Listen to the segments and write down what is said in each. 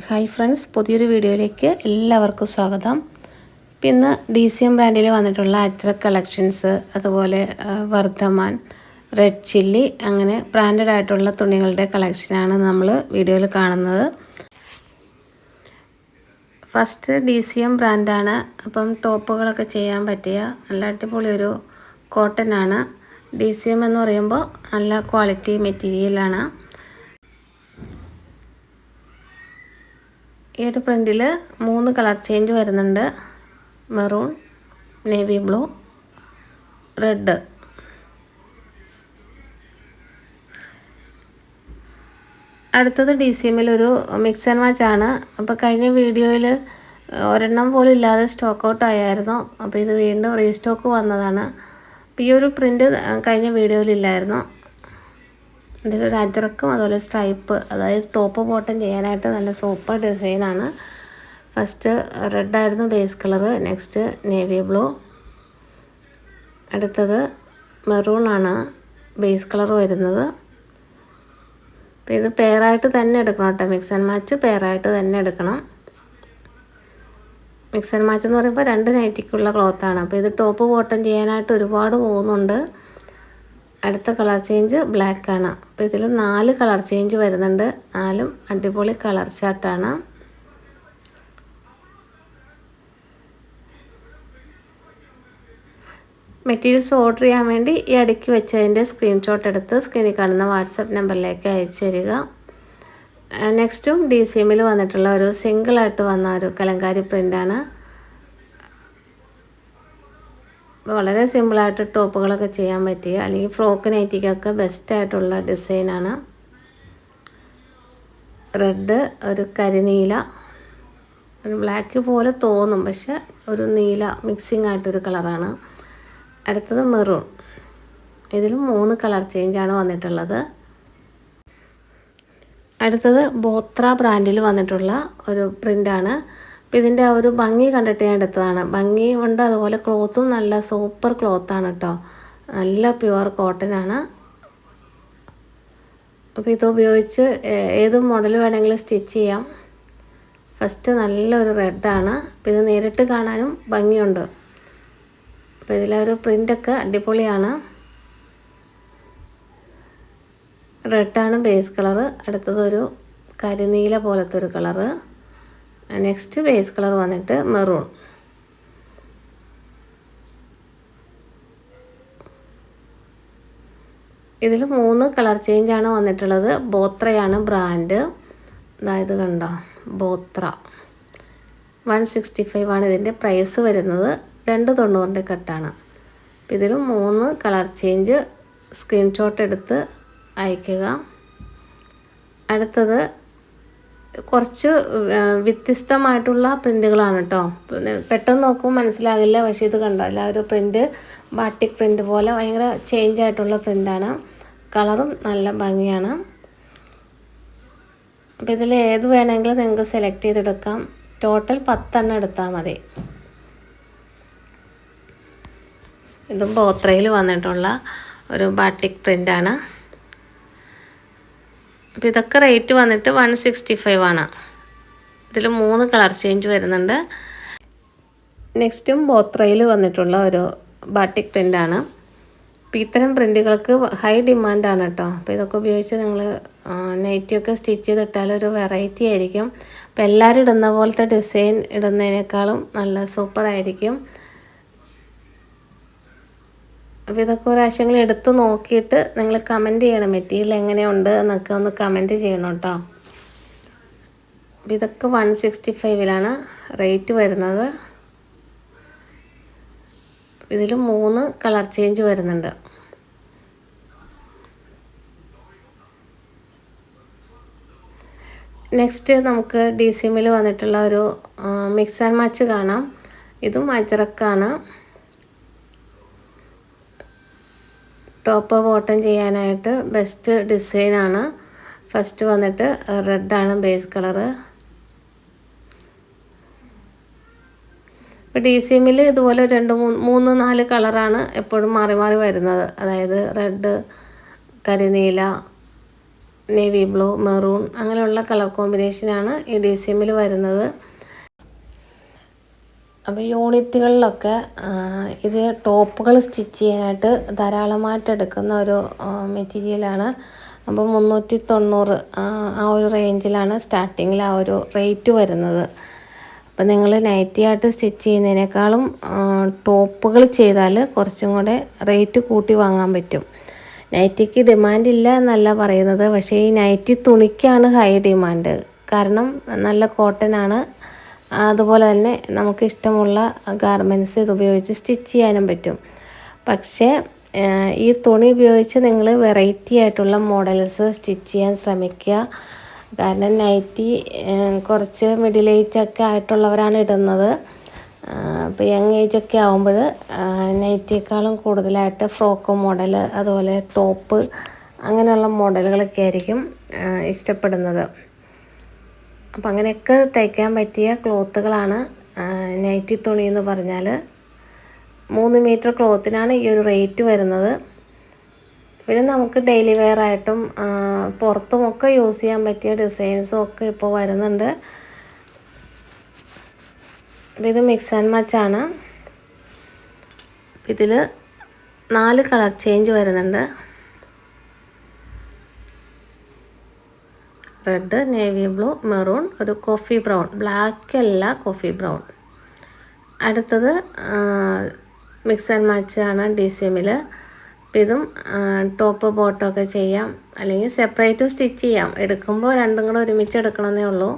Hi friends, പുതിയൊരു വീഡിയോയിലേക്ക് എല്ലാവർക്കും സ്വാഗതം. പിന്നെ DCM ബ്രാൻഡിൽ വന്നിട്ടുള്ള അജ്രക് കളക്ഷൻസ്, അതുപോലെ വർദ്ധമാൻ, റെഡ് ചില്ലി, അങ്ങനെ ബ്രാൻഡഡ് ആയിട്ടുള്ള തുണികളുടെ കളക്ഷനാണ് നമ്മൾ വീഡിയോയിൽ കാണുന്നത്. ഫസ്റ്റ് DCM ബ്രാൻഡാണ്. അപ്പം ടോപ്പുകളൊക്കെ ചെയ്യാൻ പറ്റിയ നല്ല അടിപൊളി ഒരു കോട്ടൺ ആണ്. DCM എന്ന് പറയുമ്പോൾ നല്ല ക്വാളിറ്റി മെറ്റീരിയലാണ്. ഈ ഒരു പ്രിൻറ്റിൽ 3 കളർ ചേഞ്ച് വരുന്നുണ്ട്: മെറൂൺ, നേവി ബ്ലൂ, റെഡ്. അടുത്തത് DCMൽ ഒരു മിക്സ് ആൻഡ് മാച്ച് ആണ്. അപ്പോൾ കഴിഞ്ഞ വീഡിയോയിൽ ഒരെണ്ണം പോലും ഇല്ലാതെ സ്റ്റോക്ക് ഔട്ട് ആയായിരുന്നു. അപ്പോൾ ഇത് വീണ്ടും റീസ്റ്റോക്ക് വന്നതാണ്. അപ്പോൾ ഈ ഒരു പ്രിൻറ്റ് കഴിഞ്ഞ വീഡിയോയിൽ ഇല്ലായിരുന്നു. ഇതിലൊരു അജ്രക്കും അതുപോലെ സ്ട്രൈപ്പ്, അതായത് ടോപ്പ് ബോട്ടം ചെയ്യാനായിട്ട് നല്ല സൂപ്പർ ഡിസൈനാണ്. ഫസ്റ്റ് റെഡായിരുന്നു base colour, next navy blue, അടുത്തത് മെറൂണാണ് ബേസ് കളർ വരുന്നത്. അപ്പോൾ ഇത് പെയറായിട്ട് തന്നെ എടുക്കണം കേട്ടോ. മിക്സ് ആൻഡ് മാച്ച് പെയറായിട്ട് തന്നെ എടുക്കണം. മിക്സ് ആൻഡ് മാച്ച് എന്ന് പറയുമ്പോൾ 2 നൈറ്റിക്കുള്ള ക്ലോത്താണ്. അപ്പോൾ ഇത് ടോപ്പ് ബോട്ടം ചെയ്യാനായിട്ട് ഒരുപാട് പോകുന്നുണ്ട്. അടുത്ത കളർ ചേഞ്ച് ബ്ലാക്ക് ആണ്. അപ്പോൾ ഇതിൽ 4 കളർ ചേഞ്ച് വരുന്നുണ്ട്. 4ഉം അടിപൊളി കളർ ചാർട്ടാണ്. മെറ്റീരിയൽസ് ഓർഡർ ചെയ്യാൻ വേണ്ടി ഈ അടുക്കി വെച്ചതിൻ്റെ സ്ക്രീൻഷോട്ട് എടുത്ത് സ്ക്രീനിൽ കാണുന്ന വാട്സപ്പ് നമ്പറിലേക്ക് അയച്ചു തരിക. നെക്സ്റ്റും DCMൽ വന്നിട്ടുള്ള ഒരു സിംഗിളായിട്ട് വന്ന ഒരു കലങ്കാരി പ്രിൻ്റാണ്. വളരെ സിമ്പിളായിട്ട് ടോപ്പുകളൊക്കെ ചെയ്യാൻ പറ്റിയ, അല്ലെങ്കിൽ ഫ്രോക്ക് നൈറ്റിക്കൊക്കെ ബെസ്റ്റായിട്ടുള്ള ഡിസൈനാണ്. റെഡ്, ഒരു കരിനീല, ഒരു ബ്ലാക്ക് പോലെ തോന്നും, പക്ഷെ ഒരു നീല മിക്സിംഗ് ആയിട്ടൊരു കളറാണ്. അടുത്തത് മെറൂൺ. ഇതിലും 3 കളർ ചേഞ്ചാണ് വന്നിട്ടുള്ളത്. അടുത്തത് ബോത്ര ബ്രാൻഡിൽ വന്നിട്ടുള്ള ഒരു പ്രിൻ്റാണ്. അപ്പോൾ ഇതിൻ്റെ ആ ഒരു ഭംഗി കണ്ടിട്ട് ഞാൻ എടുത്തതാണ്. ഭംഗി കൊണ്ട് അതുപോലെ ക്ലോത്തും നല്ല സൂപ്പർ ക്ലോത്താണ് കേട്ടോ. നല്ല പ്യുവർ കോട്ടൺ ആണ്. അപ്പോൾ ഇത് ഉപയോഗിച്ച് ഏത് മോഡൽ വേണമെങ്കിലും സ്റ്റിച്ച് ചെയ്യാം. ഫസ്റ്റ് നല്ലൊരു റെഡാണ്. അപ്പോൾ ഇത് നേരിട്ട് കാണാനും ഭംഗിയുണ്ട്. അപ്പോൾ ഇതിലൊരു പ്രിൻ്റൊക്കെ അടിപൊളിയാണ്. റെഡാണ് ബേസ് കളറ്. അടുത്തതൊരു കരിനീല പോലത്തെ ഒരു കളറ്. നെക്സ്റ്റ് ബേസ് കളർ വന്നിട്ട് മെറൂൺ. ഇതിൽ 3 കളർ ചേഞ്ചാണ് വന്നിട്ടുള്ളത്. ബോത്രയാണ് ബ്രാൻഡ്. അതായത് കണ്ടോ, ബോത്ര. 165 ആണ് ഇതിൻ്റെ പ്രൈസ് വരുന്നത്. 290 കട്ടാണ്. ഇതിലും 3 കളർ ചേഞ്ച് സ്ക്രീൻഷോട്ട് എടുത്ത് അയക്കുക. അടുത്തത് കുറച്ച് വ്യത്യസ്തമായിട്ടുള്ള പ്രിൻ്റുകളാണ് കേട്ടോ. പിന്നെ പെട്ടെന്ന് നോക്കുമ്പോൾ മനസ്സിലാകില്ല, പക്ഷേ ഇത് കണ്ടോ, ഒരു പ്രിൻ്റ് ബാട്ടിക് പ്രിൻ്റ് പോലെ ഭയങ്കര ചേഞ്ച് ആയിട്ടുള്ള പ്രിൻ്റാണ്. കളറും നല്ല ഭംഗിയാണ്. അപ്പോൾ ഇതിൽ ഏത് വേണമെങ്കിലും നിങ്ങൾക്ക് സെലക്ട് ചെയ്തെടുക്കാം. ടോട്ടൽ 10 എണ്ണം എടുത്താൽ മതി. ഇത് ബോത്രയിൽ വന്നിട്ടുള്ള ഒരു ബാട്ടിക് പ്രിൻ്റാണ്. അപ്പോൾ ഇതൊക്കെ റേറ്റ് വന്നിട്ട് 165 ആണ്. ഇതിൽ 3 കളർ ചേഞ്ച് വരുന്നുണ്ട്. നെക്സ്റ്റും ബോത്രയിൽ വന്നിട്ടുള്ള ഒരു ബാട്ടിക് പ്രിൻ്റാണ്. അപ്പോൾ ഇത്തരം പ്രിൻ്റുകൾക്ക് ഹൈ ഡിമാൻഡാണ് കേട്ടോ. അപ്പോൾ ഇതൊക്കെ ഉപയോഗിച്ച് നിങ്ങൾ നൈറ്റിയൊക്കെ സ്റ്റിച്ച് ചെയ്തിട്ടാൽ ഒരു വെറൈറ്റി ആയിരിക്കും. അപ്പോൾ എല്ലാവരും ഇടുന്ന പോലത്തെ ഡിസൈൻ ഇടുന്നതിനേക്കാളും നല്ല സൂപ്പറായിരിക്കും. അപ്പോൾ ഇതൊക്കെ ഒരാശയങ്ങൾ എടുത്ത് നോക്കിയിട്ട് നിങ്ങൾ കമൻറ്റ് ചെയ്യണം. മെറ്റീരിയൽ എങ്ങനെയുണ്ട് എന്നൊക്കെ ഒന്ന് കമൻറ്റ് ചെയ്യണം കേട്ടോ. അപ്പോൾ ഇതൊക്കെ 165 റേറ്റ് വരുന്നത്. ഇതിൽ 3 കളർ ചേഞ്ച് വരുന്നുണ്ട്. നെക്സ്റ്റ് നമുക്ക് DCMൽ വന്നിട്ടുള്ള ഒരു മിക്സ് ആൻഡ് മാച്ച് കാണാം. ഇതും അജ്രക്കാണ്. ടോപ്പ് ബോട്ടം ചെയ്യാനായിട്ട് ബെസ്റ്റ് ഡിസൈനാണ്. ഫസ്റ്റ് വന്നിട്ട് റെഡാണ് ബേസ് കളറ്. ഇപ്പോൾ DCMൽ ഇതുപോലെ 2, 3, 4 കളറാണ് എപ്പോഴും മാറി മാറി വരുന്നത്. അതായത് റെഡ്, കരിനീല, നേവി ബ്ലൂ, മെറൂൺ അങ്ങനെയുള്ള കളർ കോമ്പിനേഷനാണ് ഈ DCMൽ വരുന്നത്. അപ്പോൾ യൂണിറ്റുകളിലൊക്കെ ഇത് ടോപ്പുകൾ സ്റ്റിച്ച് ചെയ്യാനായിട്ട് ധാരാളമായിട്ട് എടുക്കുന്ന ഒരു മെറ്റീരിയലാണ്. അപ്പോൾ 390 ആ ഒരു റേഞ്ചിലാണ് സ്റ്റാർട്ടിങ്ങിൽ ആ ഒരു റേറ്റ് വരുന്നത്. അപ്പോൾ നിങ്ങൾ നൈറ്റി ആയിട്ട് സ്റ്റിച്ച് ചെയ്യുന്നതിനേക്കാളും ടോപ്പുകൾ ചെയ്താൽ കുറച്ചും കൂടെ റേറ്റ് കൂട്ടി വാങ്ങാൻ പറ്റും. നൈറ്റിക്ക് ഡിമാൻഡ് ഇല്ല എന്നല്ല പറയുന്നത്, പക്ഷേ ഈ നൈറ്റി തുണിക്കാണ് ഹൈ ഡിമാൻഡ്. കാരണം നല്ല കോട്ടനാണ്. അതുപോലെ തന്നെ നമുക്ക് ഇഷ്ടമുള്ള ഗാർമെൻറ്റ്സ് ഇത് ഉപയോഗിച്ച് സ്റ്റിച്ച് ചെയ്യാനും പറ്റും. പക്ഷേ ഈ തുണി ഉപയോഗിച്ച് നിങ്ങൾ വെറൈറ്റി ആയിട്ടുള്ള മോഡൽസ് സ്റ്റിച്ച് ചെയ്യാൻ ശ്രമിക്കുക. കാരണം നൈറ്റി കുറച്ച് മിഡിൽ ഏജൊക്കെ ആയിട്ടുള്ളവരാണ് ഇടുന്നത്. അപ്പോൾ യങ് ഏജൊക്കെ ആകുമ്പോൾ നൈറ്റിയേക്കാളും കൂടുതലായിട്ട് ഫ്രോക്ക് മോഡൽ, അതുപോലെ ടോപ്പ് അങ്ങനെയുള്ള മോഡലുകളൊക്കെ ആയിരിക്കും ഇഷ്ടപ്പെടുന്നത്. അപ്പം അങ്ങനെയൊക്കെ തയ്ക്കാൻ പറ്റിയ ക്ലോത്തുകളാണ് നൈറ്റി തുണി എന്ന് പറഞ്ഞാൽ. 3 മീറ്റർ ക്ലോത്തിനാണ് ഈ ഒരു റേറ്റ് വരുന്നത്. പിന്നെ നമുക്ക് ഡെയിലി വെയർ ആയിട്ടും പുറത്തുമൊക്കെ യൂസ് ചെയ്യാൻ പറ്റിയ ഡിസൈൻസും ഒക്കെ ഇപ്പോൾ വരുന്നുണ്ട്. ഇത് മിക്സ് ആൻഡ് മച്ചാണ്. ഇതിൽ 4 കളർ ചേഞ്ച് വരുന്നുണ്ട്. റെഡ്, നേവി ബ്ലൂ, മെറൂൺ, ഒരു കോഫി ബ്രൗൺ, ബ്ലാക്ക് അല്ല കോഫി ബ്രൗൺ. അടുത്തത് മിക്സ് ആൻഡ് മാച്ച് ആണ് DCMൽ. ഇതും ടോപ്പ് ബോട്ടമൊക്കെ ചെയ്യാം, അല്ലെങ്കിൽ സെപ്പറേറ്റും സ്റ്റിച്ച് ചെയ്യാം. എടുക്കുമ്പോൾ രണ്ടും കൂടെ ഒരുമിച്ച് എടുക്കണമെന്നേ ഉള്ളൂ.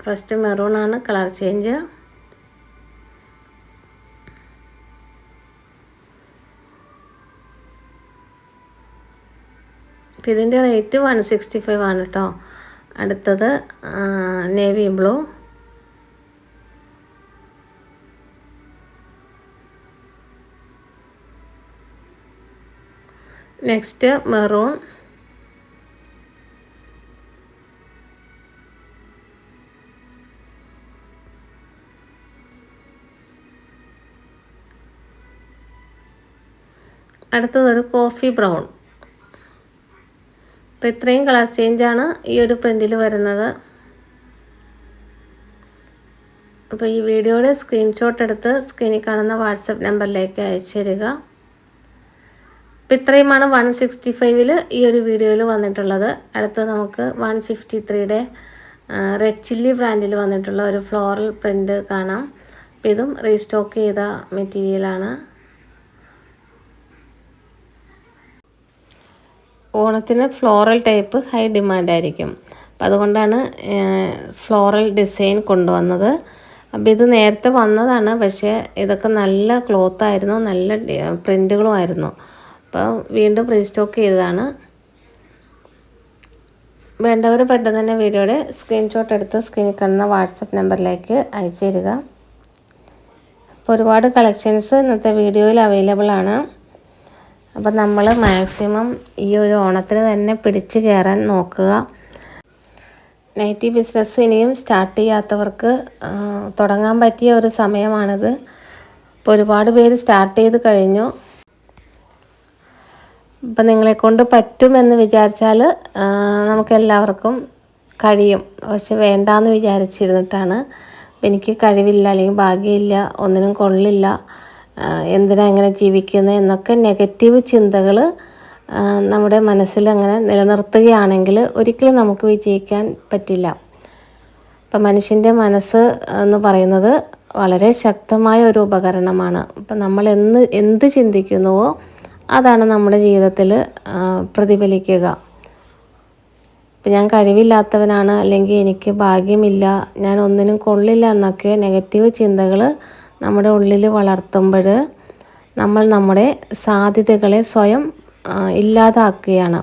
ഫസ്റ്റ് മെറൂൺ ആണ് കളർ ചേഞ്ച്. ഇതിൻ്റെ റേറ്റ് 165 ആണ് കേട്ടോ. അടുത്തത് നേവി ബ്ലൂ, നെക്സ്റ്റ് മെറൂൺ, അടുത്തതൊരു കോഫി ബ്രൗൺ. അപ്പോൾ ഇത്രയും കളർ ചേഞ്ചാണ് ഈ ഒരു പ്രിൻറ്റിൽ വരുന്നത്. അപ്പോൾ ഈ വീഡിയോയുടെ സ്ക്രീൻഷോട്ട് എടുത്ത് സ്ക്രീനിൽ കാണുന്ന വാട്സപ്പ് നമ്പറിലേക്ക് അയച്ചു തരിക. അപ്പോൾ ഇത്രയുമാണ് 165ൽ ഈ ഒരു വീഡിയോയിൽ വന്നിട്ടുള്ളത്. അടുത്ത് നമുക്ക് 153യുടെ റെഡ് ചില്ലി ബ്രാൻഡിൽ വന്നിട്ടുള്ള ഒരു ഫ്ലോറൽ പ്രിൻറ്റ് കാണാം. അപ്പോൾ ഇതും റീസ്റ്റോക്ക് ചെയ്ത മെറ്റീരിയലാണ്. ഓണത്തിന് ഫ്ലോറൽ ടൈപ്പ് ഹൈ ഡിമാൻഡായിരിക്കും. അപ്പം അതുകൊണ്ടാണ് ഫ്ലോറൽ ഡിസൈൻ കൊണ്ടുവന്നത്. അപ്പോൾ ഇത് നേരത്തെ വന്നതാണ്, പക്ഷേ ഇതൊക്കെ നല്ല ക്ലോത്തായിരുന്നു, നല്ല പ്രിൻറ്റുകളുമായിരുന്നു. അപ്പോൾ വീണ്ടും റീസ്റ്റോക്ക് ചെയ്തതാണ്. വേണ്ടവർ പെട്ടെന്ന് തന്നെ വീഡിയോയുടെ സ്ക്രീൻഷോട്ട് എടുത്ത് സ്ക്രീനിൽ കാണുന്ന വാട്സപ്പ് നമ്പറിലേക്ക് അയച്ചു തരിക. അപ്പോൾ ഒരുപാട് കളക്ഷൻസ് ഇന്നത്തെ വീഡിയോയിൽ അവൈലബിൾ ആണ്. അപ്പോൾ നമ്മൾ മാക്സിമം ഈ ഒരു ഓണത്തിന് തന്നെ പിടിച്ച് കയറാൻ നോക്കുക. നൈറ്റി ബിസിനസ് ഇനിയും സ്റ്റാർട്ട് ചെയ്യാത്തവർക്ക് തുടങ്ങാൻ പറ്റിയ ഒരു സമയമാണിത്. ഇപ്പോൾ ഒരുപാട് പേര് സ്റ്റാർട്ട് ചെയ്ത് കഴിഞ്ഞു. ഇപ്പം നിങ്ങളെക്കൊണ്ട് പറ്റുമെന്ന് വിചാരിച്ചാൽ നമുക്കെല്ലാവർക്കും കഴിയും. പക്ഷെ വേണ്ടാന്ന് വിചാരിച്ചിരുന്നിട്ടാണ് എനിക്ക് കഴിവില്ല, അല്ലെങ്കിൽ ഭാഗ്യമില്ല, ഒന്നിനും കൊള്ളില്ല, എന്തിനാ എങ്ങനെ ജീവിക്കുന്നത് എന്നൊക്കെ നെഗറ്റീവ് ചിന്തകൾ നമ്മുടെ മനസ്സിൽ അങ്ങനെ നിലനിർത്തുകയാണെങ്കിൽ ഒരിക്കലും നമുക്ക് വിജയിക്കാൻ പറ്റില്ല. അപ്പം മനുഷ്യൻ്റെ മനസ്സ് എന്ന് പറയുന്നത് വളരെ ശക്തമായ ഒരു ഉപകരണമാണ്. അപ്പം നമ്മൾ എന്ത് ചിന്തിക്കുന്നുവോ അതാണ് നമ്മുടെ ജീവിതത്തിൽ പ്രതിഫലിക്കുക. ഇപ്പം ഞാൻ കഴിവില്ലാത്തവനാണ്, അല്ലെങ്കിൽ എനിക്ക് ഭാഗ്യമില്ല, ഞാൻ ഒന്നിനും കൊള്ളില്ല എന്നൊക്കെ നെഗറ്റീവ് ചിന്തകൾ നമ്മുടെ ഉള്ളിൽ വളർത്തുമ്പോൾ നമ്മൾ നമ്മുടെ സാധ്യതകളെ സ്വയം ഇല്ലാതാക്കുകയാണ്.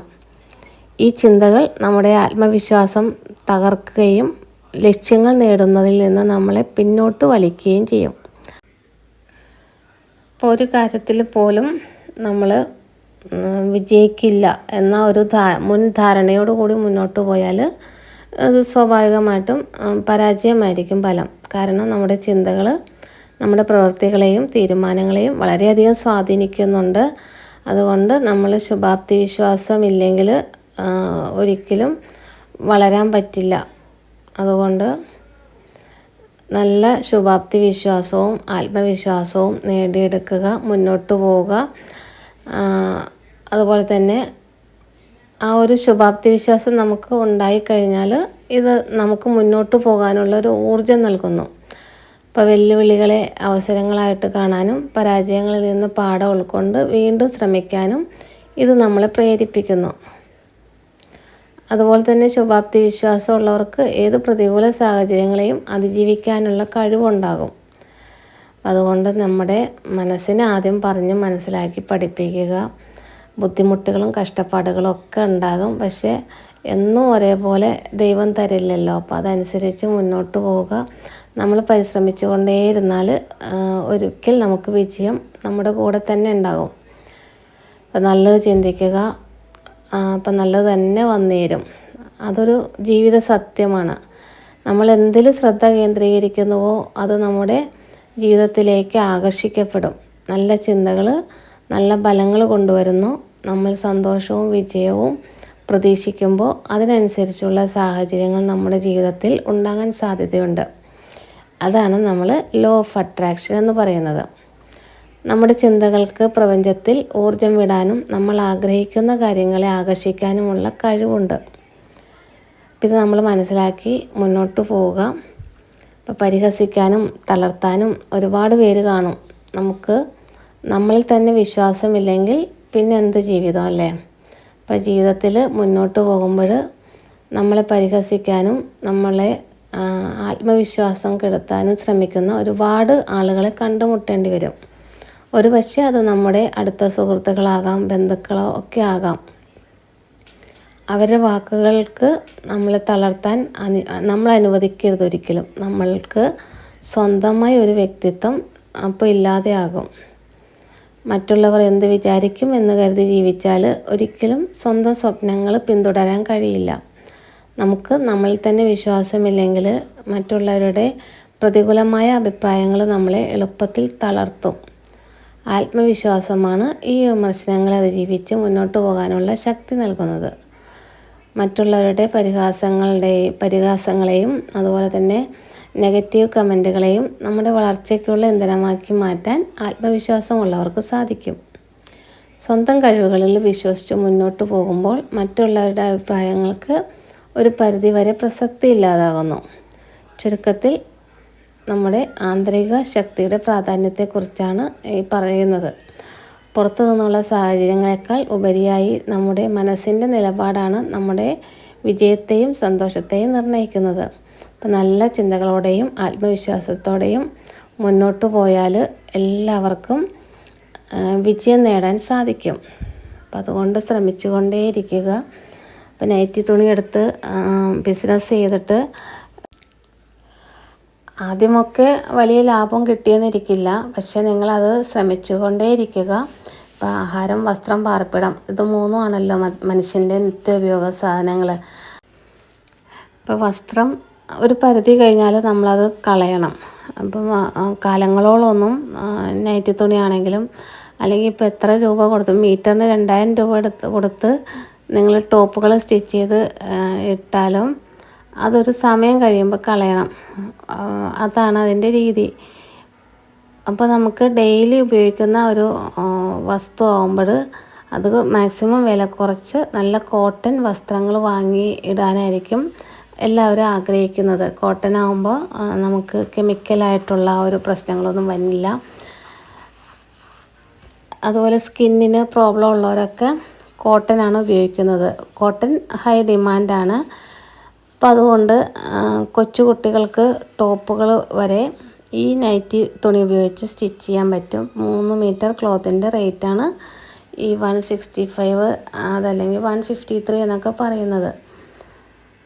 ഈ ചിന്തകൾ നമ്മുടെ ആത്മവിശ്വാസം തകർക്കുകയും ലക്ഷ്യങ്ങൾ നേടുന്നതിൽ നിന്ന് നമ്മളെ പിന്നോട്ട് വലിക്കുകയും ചെയ്യും. ഇപ്പോൾ ഒരു കാര്യത്തിൽ പോലും നമ്മൾ വിജയിക്കില്ല എന്ന ഒരു മുൻധാരണയോടുകൂടി മുന്നോട്ട് പോയാൽ അത് സ്വാഭാവികമായിട്ടും പരാജയമായിരിക്കും ഫലം. കാരണം നമ്മുടെ ചിന്തകൾ നമ്മുടെ പ്രവൃത്തികളെയും തീരുമാനങ്ങളെയും വളരെയധികം സ്വാധീനിക്കുന്നുണ്ട്. അതുകൊണ്ട് നമ്മൾ ശുഭാപ്തി വിശ്വാസം ഇല്ലെങ്കിൽ ഒരിക്കലും വളരാൻ പറ്റില്ല. അതുകൊണ്ട് നല്ല ശുഭാപ്തി വിശ്വാസവും ആത്മവിശ്വാസവും നേടിയെടുക്കുക, മുന്നോട്ട് പോവുക. അതുപോലെ തന്നെ ആ ഒരു ശുഭാപ്തി വിശ്വാസം നമുക്ക് ഉണ്ടായിക്കഴിഞ്ഞാൽ ഇത് നമുക്ക് മുന്നോട്ട് പോകാനുള്ളൊരു ഊർജം നൽകുന്നു. അപ്പോൾ വെല്ലുവിളികളെ അവസരങ്ങളായിട്ട് കാണാനും പരാജയങ്ങളിൽ നിന്ന് പാഠം ഉൾക്കൊണ്ട് വീണ്ടും ശ്രമിക്കാനും ഇത് നമ്മളെ പ്രേരിപ്പിക്കുന്നു. അതുപോലെ തന്നെ ശുഭാപ്തി വിശ്വാസമുള്ളവർക്ക് ഏത് പ്രതികൂല സാഹചര്യങ്ങളെയും അതിജീവിക്കാനുള്ള കഴിവുണ്ടാകും. അതുകൊണ്ട് നമ്മുടെ മനസ്സിനെ ആദ്യം പറഞ്ഞ് മനസ്സിലാക്കി പഠിപ്പിക്കുക. ബുദ്ധിമുട്ടുകളും കഷ്ടപ്പാടുകളും ഒക്കെ ഉണ്ടാകും, പക്ഷേ എന്നും ഒരേപോലെ ദൈവം തരില്ലല്ലോ. അപ്പോൾ അതനുസരിച്ച് മുന്നോട്ട് പോവുക. നമ്മൾ പരിശ്രമിച്ചു കൊണ്ടേയിരുന്നാൽ ഒരിക്കൽ നമുക്ക് വിജയം നമ്മുടെ കൂടെ തന്നെ ഉണ്ടാകും. അപ്പം നല്ലത് ചിന്തിക്കുക, അപ്പം നല്ലത് തന്നെ വന്നേരും. അതൊരു ജീവിത സത്യമാണ്. നമ്മൾ എന്തിൽ ശ്രദ്ധ കേന്ദ്രീകരിക്കുന്നുവോ അത് നമ്മുടെ ജീവിതത്തിലേക്ക് ആകർഷിക്കപ്പെടും. നല്ല ചിന്തകൾ നല്ല ഫലങ്ങൾ കൊണ്ടുവരുന്നു. നമ്മൾ സന്തോഷവും വിജയവും പ്രതീക്ഷിക്കുമ്പോൾ അതിനനുസരിച്ചുള്ള സാഹചര്യങ്ങൾ നമ്മുടെ ജീവിതത്തിൽ ഉണ്ടാകാൻ സാധ്യതയുണ്ട്. അതാണ് നമ്മൾ ലോ ഓഫ് അട്രാക്ഷൻ എന്ന് പറയുന്നത്. നമ്മുടെ ചിന്തകൾക്ക് പ്രപഞ്ചത്തിൽ ഊർജം വിടാനും നമ്മൾ ആഗ്രഹിക്കുന്ന കാര്യങ്ങളെ ആകർഷിക്കാനുമുള്ള കഴിവുണ്ട്. ഇത് നമ്മൾ മനസ്സിലാക്കി മുന്നോട്ട് പോവുക. ഇപ്പോൾ പരിഹസിക്കാനും തളർത്താനും ഒരുപാട് പേര് കാണും. നമുക്ക് നമ്മളിൽ തന്നെ വിശ്വാസമില്ലെങ്കിൽ പിന്നെ എന്ത് ജീവിതം അല്ലേ? അപ്പോൾ ജീവിതത്തിൽ മുന്നോട്ട് പോകുമ്പോൾ നമ്മളെ പരിഹസിക്കാനും നമ്മളെ ആത്മവിശ്വാസം കെടുത്താനും ശ്രമിക്കുന്ന ഒരുപാട് ആളുകളെ കണ്ടുമുട്ടേണ്ടി വരും. ഒരു പക്ഷേ അത് നമ്മുടെ അടുത്ത സുഹൃത്തുക്കളാകാം, ബന്ധുക്കളോ ഒക്കെ ആകാം. അവരുടെ വാക്കുകൾക്ക് നമ്മളെ തളർത്താൻ നമ്മൾ അനുവദിക്കരുത് ഒരിക്കലും. നമ്മൾക്ക് സ്വന്തമായി ഒരു വ്യക്തിത്വം അപ്പോൾ ഇല്ലാതെയാകും. മറ്റുള്ളവർ എന്ത് വിചാരിക്കും എന്ന് കരുതി ജീവിച്ചാൽ ഒരിക്കലും സ്വന്തം സ്വപ്നങ്ങൾ പിന്തുടരാൻ കഴിയില്ല. നമുക്ക് നമ്മളിൽ തന്നെ വിശ്വാസമില്ലെങ്കിൽ മറ്റുള്ളവരുടെ പ്രതികൂലമായ അഭിപ്രായങ്ങൾ നമ്മളെ എളുപ്പത്തിൽ തളർത്തും. ആത്മവിശ്വാസമാണ് ഈ വിമർശനങ്ങളെ അതിജീവിച്ച് മുന്നോട്ട് പോകാനുള്ള ശക്തി നൽകുന്നത്. മറ്റുള്ളവരുടെ പരിഹാസങ്ങളെയും അതുപോലെ തന്നെ നെഗറ്റീവ് കമൻറ്റുകളെയും നമ്മുടെ വളർച്ചയ്ക്കുള്ള ഇന്ധനമാക്കി മാറ്റാൻ ആത്മവിശ്വാസമുള്ളവർക്ക് സാധിക്കും. സ്വന്തം കഴിവുകളിൽ വിശ്വസിച്ച് മുന്നോട്ട് പോകുമ്പോൾ മറ്റുള്ളവരുടെ അഭിപ്രായങ്ങൾക്ക് ഒരു പരിധിവരെ പ്രസക്തി ഇല്ലാതാകുന്നു. ചുരുക്കത്തിൽ നമ്മുടെ ആന്തരിക ശക്തിയുടെ പ്രാധാന്യത്തെക്കുറിച്ചാണ് ഈ പറയുന്നത്. പുറത്തു നിന്നുള്ള സാഹചര്യങ്ങളെക്കാൾ ഉപരിയായി നമ്മുടെ മനസ്സിൻ്റെ നിലപാടാണ് നമ്മുടെ വിജയത്തെയും സന്തോഷത്തെയും നിർണ്ണയിക്കുന്നത്. അപ്പം നല്ല ചിന്തകളോടെയും ആത്മവിശ്വാസത്തോടെയും മുന്നോട്ട് പോയാൽ എല്ലാവർക്കും വിജയം നേടാൻ സാധിക്കും. അപ്പം അതുകൊണ്ട് ശ്രമിച്ചുകൊണ്ടേയിരിക്കുക. അപ്പം നൈറ്റി തുണി എടുത്ത് ബിസിനസ് ചെയ്തിട്ട് ആദ്യമൊക്കെ വലിയ ലാഭം കിട്ടിയെന്നിരിക്കില്ല, പക്ഷെ നിങ്ങളത് ശ്രമിച്ചുകൊണ്ടേയിരിക്കുക. ഇപ്പോൾ ആഹാരം, വസ്ത്രം, പാർപ്പിടം ഇത് മൂന്നുമാണല്ലോ മനുഷ്യൻ്റെ നിത്യോപയോഗ സാധനങ്ങൾ. ഇപ്പോൾ വസ്ത്രം ഒരു പരിധി കഴിഞ്ഞാൽ നമ്മളത് കളയണം. അപ്പം കാലങ്ങളോളമൊന്നും നൈറ്റി തുണിയാണെങ്കിലും അല്ലെങ്കിൽ ഇപ്പോൾ എത്ര രൂപ കൊടുത്ത് മീറ്ററിന് 2000 രൂപ കൊടുത്ത് നിങ്ങൾ ടോപ്പുകൾ സ്റ്റിച്ച് ചെയ്ത് ഇട്ടാലും അതൊരു സമയം കഴിയുമ്പോൾ കളയണം. അതാണ് അതിൻ്റെ രീതി. അപ്പോൾ നമുക്ക് ഡെയിലി ഉപയോഗിക്കുന്ന ഒരു വസ്തു ആകുമ്പോൾ അത് മാക്സിമം വില കുറച്ച് നല്ല കോട്ടൺ വസ്ത്രങ്ങൾ വാങ്ങി ഇടാനായിരിക്കും എല്ലാവരും ആഗ്രഹിക്കുന്നത്. കോട്ടൺ ആകുമ്പോൾ നമുക്ക് കെമിക്കലായിട്ടുള്ള ഒരു പ്രശ്നങ്ങളൊന്നും വരില്ല. അതുപോലെ സ്കിന്നിന് പ്രോബ്ലം ഉള്ളവരൊക്കെ കോട്ടനാണ് ഉപയോഗിക്കുന്നത്. കോട്ടൺ ഹൈ ഡിമാൻഡാണ്. അപ്പം അതുകൊണ്ട് കൊച്ചു കുട്ടികൾക്ക് ടോപ്പുകൾ വരെ ഈ നൈറ്റി തുണി ഉപയോഗിച്ച് സ്റ്റിച്ച് ചെയ്യാൻ പറ്റും. 3 മീറ്റർ ക്ലോത്തിൻ്റെ റേറ്റാണ് ഈ 165 അതല്ലെങ്കിൽ 153 എന്നൊക്കെ പറയുന്നത്.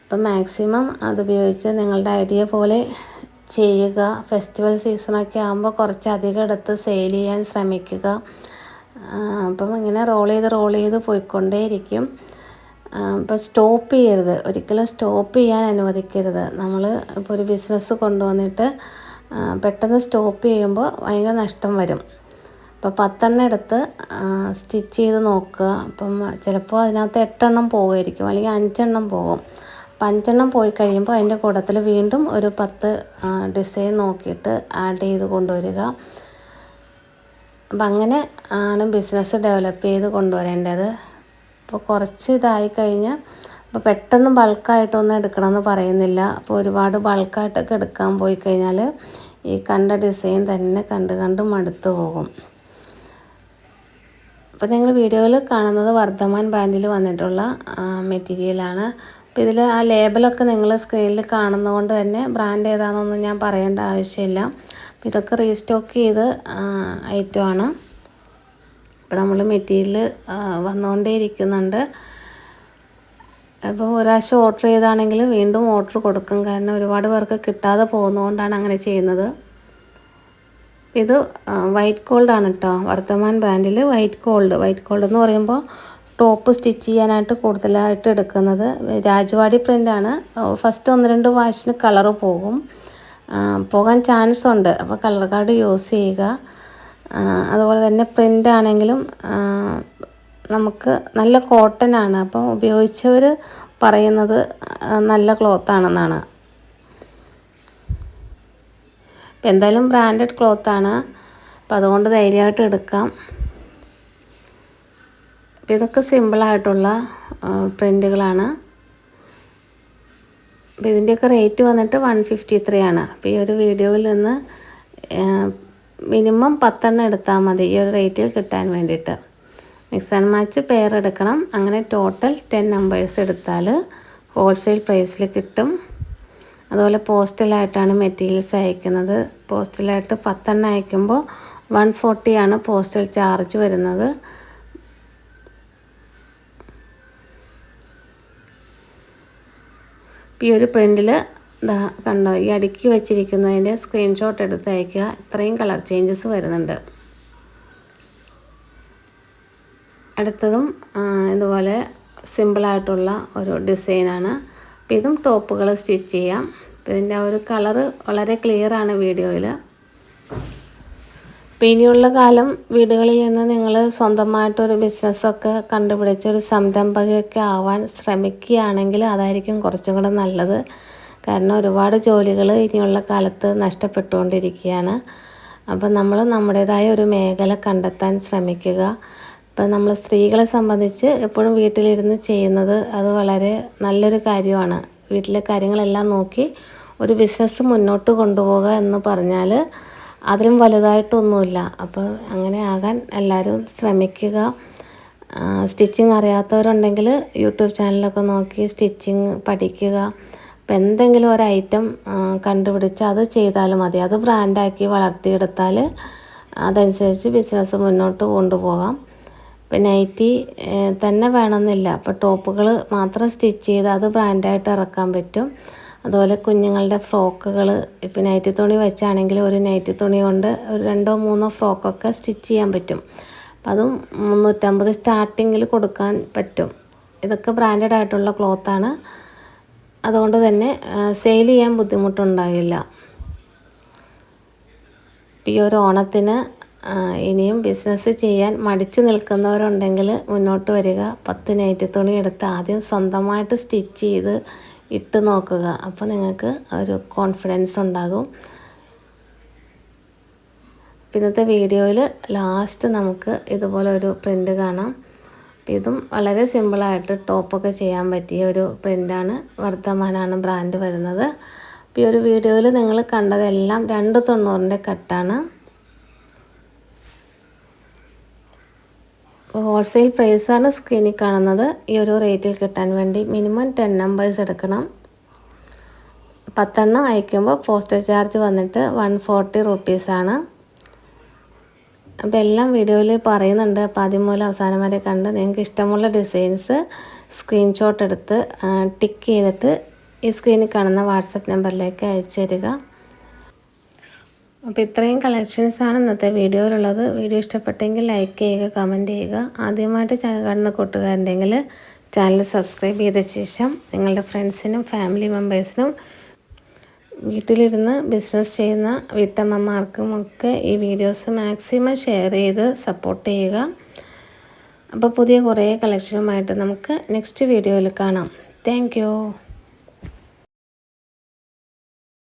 അപ്പം മാക്സിമം അതുപയോഗിച്ച് നിങ്ങളുടെ ഐഡിയ പോലെ ചെയ്യുക. ഫെസ്റ്റിവൽ സീസണൊക്കെ ആകുമ്പോൾ കുറച്ചധികം എടുത്ത് സെയിൽ ചെയ്യാൻ ശ്രമിക്കുക. അപ്പം ഇങ്ങനെ റോൾ ചെയ്ത് പോയിക്കൊണ്ടേയിരിക്കും. ഇപ്പോൾ സ്റ്റോപ്പ് ചെയ്യരുത്, ഒരിക്കലും സ്റ്റോപ്പ് ചെയ്യാൻ അനുവദിക്കരുത്. നമ്മൾ ഇപ്പോൾ ഒരു ബിസിനസ് കൊണ്ടുവന്നിട്ട് പെട്ടെന്ന് സ്റ്റോപ്പ് ചെയ്യുമ്പോൾ ഭയങ്കര നഷ്ടം വരും. അപ്പോൾ 10 എടുത്ത് സ്റ്റിച്ച് ചെയ്ത് നോക്കുക. അപ്പം ചിലപ്പോൾ അതിനകത്ത് 8 പോകുമായിരിക്കും, അല്ലെങ്കിൽ 5 പോകും. അപ്പം 5 പോയി കഴിയുമ്പോൾ അതിൻ്റെ കൂട്ടത്തിൽ വീണ്ടും ഒരു 10 ഡിസൈൻ നോക്കിയിട്ട് ആഡ് ചെയ്ത് കൊണ്ടുവരിക. അപ്പം അങ്ങനെ ആണ് ബിസിനസ് ഡെവലപ്പ് ചെയ്ത് കൊണ്ടുവരേണ്ടത്. അപ്പോൾ കുറച്ച് ഇതായി കഴിഞ്ഞാൽ അപ്പോൾ പെട്ടെന്ന് ബൾക്കായിട്ടൊന്നും എടുക്കണമെന്ന് പറയുന്നില്ല. അപ്പോൾ ഒരുപാട് ബൾക്കായിട്ടൊക്കെ എടുക്കാൻ പോയി കഴിഞ്ഞാൽ ഈ കണ്ട ഡിസൈൻ തന്നെ കണ്ട് മടുത്തു പോകും. അപ്പോൾ നിങ്ങൾ വീഡിയോയിൽ കാണുന്നത് വർദ്ധമാൻ ബ്രാൻഡിൽ വന്നിട്ടുള്ള മെറ്റീരിയലാണ്. അപ്പോൾ ഇതിൽ ആ ലേബലൊക്കെ നിങ്ങൾ സ്ക്രീനിൽ കാണുന്നതുകൊണ്ട് തന്നെ ബ്രാൻഡ് ഏതാണെന്നൊന്നും ഞാൻ പറയേണ്ട ആവശ്യമില്ല. അപ്പോൾ ഇതൊക്കെ റീസ്റ്റോക്ക് ചെയ്ത് ഐറ്റമാണ്. അപ്പോൾ നമ്മൾ മെറ്റീരിയൽ വന്നുകൊണ്ടേ ഇരിക്കുന്നുണ്ട്. അപ്പോൾ ഒരാഴ്ച ഓർഡർ ചെയ്താണെങ്കിൽ വീണ്ടും ഓർഡർ കൊടുക്കും, കാരണം ഒരുപാട് പേർക്ക് കിട്ടാതെ പോകുന്നതുകൊണ്ടാണ് അങ്ങനെ ചെയ്യുന്നത്. ഇത് വൈറ്റ് ഗോൾഡ് ആണ് കേട്ടോ, വർദ്ധമാൻ ബ്രാൻഡിൽ വൈറ്റ് ഗോൾഡ് എന്ന് പറയുമ്പോൾ ടോപ്പ് സ്റ്റിച്ച് ചെയ്യാനായിട്ട് കൂടുതലായിട്ട് എടുക്കുന്നത് രാജവാടി പ്രിൻ്റാണ്. ഫസ്റ്റ് 1-2 വാഷിന് കളറ് പോകാൻ ചാൻസ് ഉണ്ട്. അപ്പോൾ കളർ കാർഡ് യൂസ് ചെയ്യുക. അതുപോലെ തന്നെ പ്രിൻ്റ് ആണെങ്കിലും നമുക്ക് നല്ല കോട്ടൺ ആണ്. അപ്പോൾ ഉപയോഗിച്ചവർ പറയുന്നത് നല്ല ക്ലോത്ത് ആണെന്നാണ്. അപ്പോൾ എന്തായാലും ബ്രാൻഡഡ് ക്ലോത്താണ്, അപ്പോൾ അതുകൊണ്ട് ധൈര്യമായിട്ട് എടുക്കാം. അപ്പോൾ ഇതൊക്കെ സിമ്പിളായിട്ടുള്ള പ്രിൻ്റുകളാണ്. അപ്പോൾ ഇതിൻ്റെയൊക്കെ റേറ്റ് വന്നിട്ട് 153 ആണ്. അപ്പോൾ ഈ ഒരു വീഡിയോയിൽ നിന്ന് മിനിമം 10 എടുത്താൽ മതി ഈ ഒരു റേറ്റിൽ കിട്ടാൻ വേണ്ടിയിട്ട്. മിക്സ് ആൻഡ് മാച്ച് പെയർ എടുക്കണം. അങ്ങനെ ടോട്ടൽ 10 നമ്പേഴ്സ് എടുത്താൽ ഹോൾസെയിൽ പ്രൈസിൽ കിട്ടും. അതുപോലെ പോസ്റ്റലായിട്ടാണ് മെറ്റീരിയൽസ് അയക്കുന്നത്. പോസ്റ്റലായിട്ട് 10 അയക്കുമ്പോൾ 140 ആണ് പോസ്റ്റൽ ചാർജ് വരുന്നത്. ഈ ഒരു പ്രിൻറ്റിൽ കണ്ടോ, ഈ അടുക്കി വെച്ചിരിക്കുന്നതിൻ്റെ സ്ക്രീൻഷോട്ട് എടുത്ത് അയക്കുക. ഇത്രയും കളർ ചേഞ്ചസ് വരുന്നുണ്ട്. അടുത്തതും ഇതുപോലെ സിമ്പിളായിട്ടുള്ള ഒരു ഡിസൈനാണ്. അപ്പോൾ ഇതും ടോപ്പുകൾ സ്റ്റിച്ച് ചെയ്യാം. അപ്പോൾ ഇതിൻ്റെ ഒരു കളറ് വളരെ ക്ലിയറാണ് വീഡിയോയിൽ. അപ്പോൾ ഇനിയുള്ള കാലം വീടുകളിൽ നിന്ന് നിങ്ങൾ സ്വന്തമായിട്ടൊരു ബിസിനസ്സൊക്കെ കണ്ടുപിടിച്ചൊരു സംരംഭകയൊക്കെ ആവാൻ ശ്രമിക്കുകയാണെങ്കിൽ അതായിരിക്കും കുറച്ചും കൂടെ നല്ലത്. കാരണം ഒരുപാട് ജോലികൾ ഇനിയുള്ള കാലത്ത് നഷ്ടപ്പെട്ടുകൊണ്ടിരിക്കുകയാണ്. അപ്പോൾ നമ്മൾ നമ്മുടേതായ ഒരു മേഖല കണ്ടെത്താൻ ശ്രമിക്കുക. ഇപ്പം നമ്മൾ സ്ത്രീകളെ സംബന്ധിച്ച് എപ്പോഴും വീട്ടിലിരുന്ന് ചെയ്യുന്നത് അത് വളരെ നല്ലൊരു കാര്യമാണ്. വീട്ടിലെ കാര്യങ്ങളെല്ലാം നോക്കി ഒരു ബിസിനസ് മുന്നോട്ട് കൊണ്ടുപോകുക എന്ന് പറഞ്ഞാൽ അതിലും വലുതായിട്ടൊന്നുമില്ല. അപ്പോൾ അങ്ങനെ ആകാൻ എല്ലാവരും ശ്രമിക്കുക. സ്റ്റിച്ചിങ് അറിയാത്തവരുണ്ടെങ്കിൽ യൂട്യൂബ് ചാനലൊക്കെ നോക്കി സ്റ്റിച്ചിങ് പഠിക്കുക. അപ്പോൾ എന്തെങ്കിലും ഒരു ഐറ്റം കണ്ടുപിടിച്ച് അത് ചെയ്താലും മതി. അത് ബ്രാൻഡാക്കി വളർത്തിയെടുത്താൽ അതനുസരിച്ച് ബിസിനസ് മുന്നോട്ട് കൊണ്ടുപോകാം. ഇപ്പം നൈറ്റി തന്നെ വേണമെന്നില്ല. അപ്പോൾ ടോപ്പുകൾ മാത്രം സ്റ്റിച്ച് ചെയ്ത് അത് ബ്രാൻഡായിട്ട് ഇറക്കാൻ പറ്റും. അതുപോലെ കുഞ്ഞുങ്ങളുടെ ഫ്രോക്കുകൾ, ഇപ്പം നൈറ്റി തുണി വെച്ചാണെങ്കിൽ ഒരു നൈറ്റി തുണി കൊണ്ട് ഒരു 2-3 ഫ്രോക്കൊക്കെ സ്റ്റിച്ച് ചെയ്യാൻ പറ്റും. അപ്പം അതും 350 സ്റ്റാർട്ടിങ്ങിൽ കൊടുക്കാൻ പറ്റും. ഇതൊക്കെ ബ്രാൻഡഡ് ആയിട്ടുള്ള ക്ലോത്താണ്. അതുകൊണ്ട് തന്നെ സെയിൽ ചെയ്യാൻ ബുദ്ധിമുട്ടുണ്ടാകില്ല. ഈ ഒരു ഓണത്തിന് ഇനിയും ബിസിനസ് ചെയ്യാൻ മടിച്ചു നിൽക്കുന്നവരുണ്ടെങ്കിൽ മുന്നോട്ട് വരിക. 10 നൈറ്റി തുണി എടുത്ത് ആദ്യം സ്വന്തമായിട്ട് സ്റ്റിച്ച് ചെയ്ത് ഇട്ട് നോക്കുക. അപ്പോൾ നിങ്ങൾക്ക് ഒരു കോൺഫിഡൻസ് ഉണ്ടാകും. ഇന്നത്തെ വീഡിയോയിൽ ലാസ്റ്റ് നമുക്ക് ഇതുപോലെ ഒരു പ്രിൻ്റ് കാണാം. ഇതും വളരെ സിമ്പിളായിട്ട് ടോപ്പൊക്കെ ചെയ്യാൻ പറ്റിയ ഒരു പ്രിൻ്റാണ്. വർദ്ധമാനാണ് ബ്രാൻഡ് വരുന്നത്. അപ്പോൾ ഈ ഒരു വീഡിയോയിൽ നിങ്ങൾ കണ്ടതെല്ലാം 290ൻ്റെ കട്ടാണ്. ഹോൾസെയിൽ പ്രൈസാണ് സ്ക്രീനിൽ കാണുന്നത്. ഈ ഒരു റേറ്റിൽ കിട്ടാൻ വേണ്ടി മിനിമം 10 നമ്പേഴ്സ് എടുക്കണം. 10 അയക്കുമ്പോൾ പോസ്റ്റൽ ചാർജ് വന്നിട്ട് 140 റുപ്പീസാണ്. അപ്പോൾ എല്ലാം വീഡിയോയിൽ പറയുന്നുണ്ട്. അപ്പോൾ ആദ്യം മുതൽ അവസാനം വരെ കണ്ട് നിങ്ങൾക്ക് ഇഷ്ടമുള്ള ഡിസൈൻസ് സ്ക്രീൻഷോട്ട് എടുത്ത് ടിക്ക് ചെയ്തിട്ട് ഈ സ്ക്രീനിൽ കാണുന്ന വാട്സപ്പ് നമ്പറിലേക്ക് അയച്ചു തരിക. അപ്പോൾ ഇത്രയും കളക്ഷൻസാണ് ഇന്നത്തെ വീഡിയോയിലുള്ളത്. വീഡിയോ ഇഷ്ടപ്പെട്ടെങ്കിൽ ലൈക്ക് ചെയ്യുക, കമൻറ്റ് ചെയ്യുക. ആദ്യമായിട്ട് ചാനൽ കാണുന്ന കൂട്ടുകാരുണ്ടെങ്കിൽ ചാനൽ സബ്സ്ക്രൈബ് ചെയ്ത ശേഷം നിങ്ങളുടെ ഫ്രണ്ട്സിനും ഫാമിലി മെമ്പേഴ്സിനും വീട്ടിലിരുന്ന് ബിസിനസ് ചെയ്യുന്ന വീട്ടമ്മമാർക്കുമൊക്കെ ഈ വീഡിയോസ് മാക്സിമം ഷെയർ ചെയ്ത് സപ്പോർട്ട് ചെയ്യുക. അപ്പോൾ പുതിയ കുറേ കളക്ഷനുമായിട്ട് നമുക്ക് നെക്സ്റ്റ് വീഡിയോയിൽ കാണാം. Thank you.